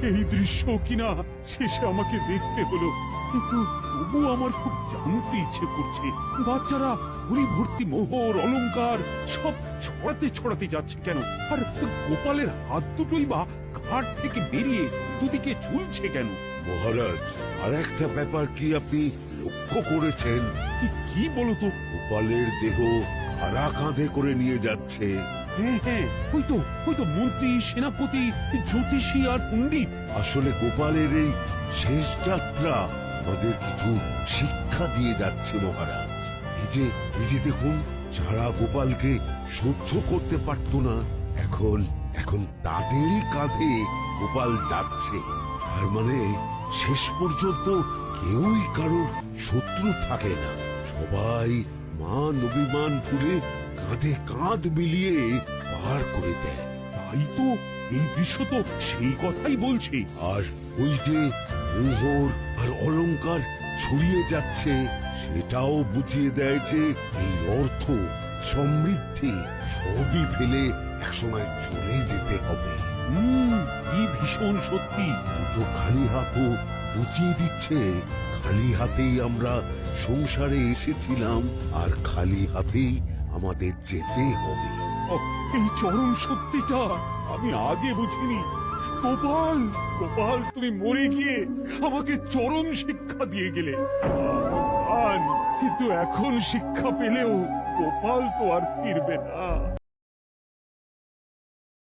এই দৃশ্য কিনা শেষে আমাকে দেখতে হলো, কিন্তু তবু আমার খুব জানতে ইচ্ছে করছে বাচ্চারা ঘুড়ি ভর্তি মোহর অলংকার সব ছড়াতে ছড়াতে যাচ্ছে কেন, আর গোপালের হাত দুটোই বা ঘাট থেকে বেরিয়ে দুদিকে ঝুলছে কেন? মহারাজ, আর একটা ব্যাপার কি আপনি লক্ষ্য করেছেন? কি বলতো? গোপালের দেহ হারা কাঁধে করে নিয়ে যাচ্ছে। হ্যাঁ হ্যাঁ, ওই তো মন্ত্রী, সেনাপতি, জ্যোতিষী আর পণ্ডিত। আসলে গোপালের এই শেষ যাত্রা আমাদের কিছু শিক্ষা দিয়ে যাচ্ছে মহারাজ। এই যে দেখুন, যারা গোপালকে সহ্য করতে পারত না, এখন এখন তাদেরই কাঁধে গোপাল যাচ্ছে। তার মানে শেষ পর্যন্ত কেউই কারোর শত্রু থাকে না, সবাই মান অভিমান ভুলে কাঁধে কাঁধ মিলিয়ে পার করে দেয়। তাই তো, এই দৃশ্য তো সেই কথাই বলছে। আর ওই যে মোহর আর অলংকার ছড়িয়ে যাচ্ছে, সেটাও বুঝিয়ে দেয় যে এই অর্থ, সমৃদ্ধি সবই ফেলে একসময় চলে যেতে হবে। কি ভীষণ সত্যি। দুটো খালি হাতও বুঝিয়ে দিচ্ছে, খালি হাতেই আমরা সংসারে এসেছিলাম, আর খালি হাতেই আমাদের যেতে হবে। এই চরম সত্যিটা আমি আগে বুঝিনি। গোপাল, গোপাল, তুমি মরে গিয়ে আমাকে চরম শিক্ষা দিয়ে গেলে। ভগবান, কিন্তু এখন শিক্ষা পেলেও গোপাল তো আর ফিরবে না।